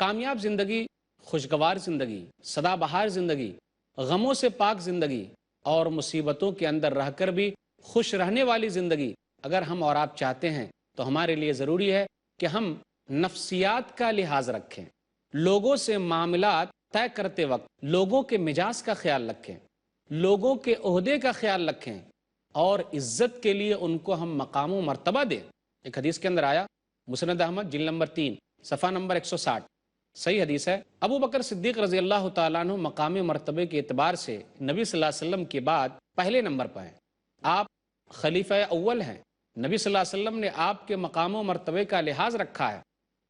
कामयाब ज़िंदगी, खुशगवार ज़िंदगी, सदाबहार ज़िंदगी, गमों से पाक ज़िंदगी और मुसीबतों के अंदर रहकर भी खुश रहने वाली ज़िंदगी अगर हम और आप चाहते हैं तो हमारे लिए ज़रूरी है कि हम नफ्सियात का लिहाज रखें। लोगों से मामलात तय करते वक्त लोगों के मिजाज का ख्याल रखें, लोगों के ओहदे का ख्याल रखें और इज़्ज़त के लिए उनको हम मकाम व मर्तबा दें। एक हदीस के अंदर आया, मुस्नद अहमद जिल्द नंबर 3 सफ़ा नंबर 160, सही हदीस है। अबू बकर सिद्दीक़ रज़ी अल्लाह ताला अन्हु मकाम मर्तबे के एतबार से नबी सल्लल्लाहु अलैहि वसल्लम के बाद पहले नंबर पर हैं। आप खलीफा अव्वल हैं। नबी सल्लल्लाहु अलैहि वसल्लम ने आपके मकाम मर्तबे का लिहाज रखा है।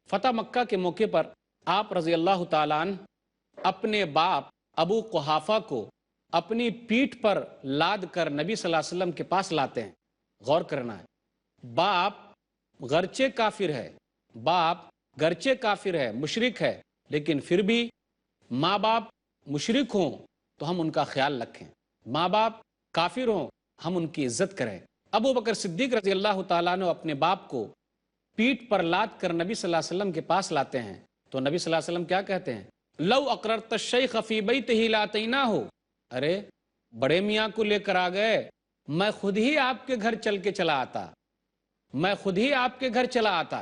फ़तह मक्का के मौके पर आप रज़ी अल्लाह ताला अन्हु अपने बाप अबू कुहाफ़ा को अपनी पीठ पर लाद कर नबी सल्लल्लाहु अलैहि वसल्लम के पास लाते हैं। गौर करना है, बाप गरचे काफिर है, बाप गरचे काफिर है, मुशरिक है, लेकिन फिर भी माँ बाप मुशरिक हों तो हम उनका ख्याल रखें, माँ बाप काफिर हों हम उनकी इज्जत करें। अबू बकर सिद्दीक़ रज़ी अल्लाह ताला अन्हु अपने बाप को पीठ पर लाद कर नबी सल्लल्लाहु अलैहि वसल्लम के पास लाते हैं तो नबी सल्लल्लाहु अलैहि वसल्लम क्या कहते हैं, लव अक़ररत शैख़ फ़ी बैतिही लातैना हो, अरे बड़े मियाँ को लेकर आ गए, मैं खुद ही आपके घर चल के चला आता, मैं खुद ही आपके घर चला आता।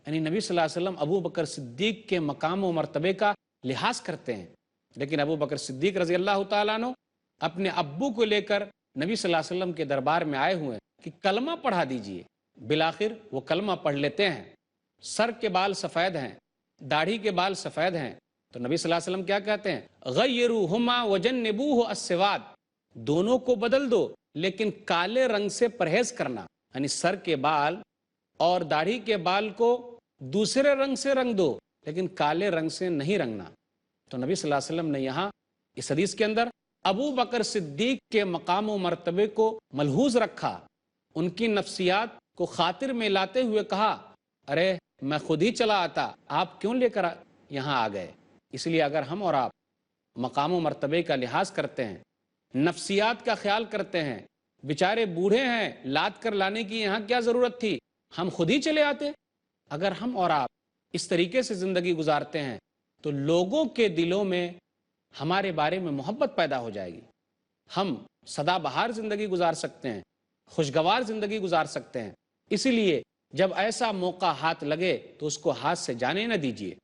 यानी नबी सल्लल्लाहु अलैहि वसल्लम अबू बकर सिद्दीक़ के मकाम व मर्तबे का लिहाज करते हैं। लेकिन अबू बकर सिद्दीक़ रज़ी अल्लाह ताला अन्हु अपने अब्बू को लेकर नबी सल्लल्लाहु अलैहि वसल्लम के दरबार में आए हुए हैं कि कलमा पढ़ा दीजिए। बिलाखिर वो कलमा पढ़ लेते हैं। सर के बाल सफ़ेद हैं, दाढ़ी के बाल सफ़ेद हैं, तो नबी सल्लल्लाहु अलैहि वसल्लम क्या कहते हैं, गय्यरूहुमा वजन्निबूहु अस्सवाद, दोनों को बदल दो लेकिन काले रंग से परहेज करना। यानी सर के बाल और दाढ़ी के बाल को दूसरे रंग से रंग दो लेकिन काले रंग से नहीं रंगना। तो नबी सल्लल्लाहु अलैहि वसल्लम ने यहाँ इस हदीस के अंदर अबू बकर सिद्दीक़ के मकाम व मर्तबे को मलहूज रखा, उनकी नफ्सियात को खातिर में लाते हुए कहा, अरे मैं खुद ही चला आता, आप क्यों लेकर यहाँ आ गए। इसलिए अगर हम और आप मकाम व मर्तबे का लिहाज करते हैं, नफ्सियात का ख्याल करते हैं, बेचारे बूढ़े हैं, लाद कर लाने की यहाँ क्या ज़रूरत थी, हम खुद ही चले आते। अगर हम और आप इस तरीके से ज़िंदगी गुजारते हैं तो लोगों के दिलों में हमारे बारे में मोहब्बत पैदा हो जाएगी। हम सदाबहार ज़िंदगी गुजार सकते हैं, खुशगवार ज़िंदगी गुजार सकते हैं। इसीलिए जब ऐसा मौका हाथ लगे तो उसको हाथ से जाने न दीजिए।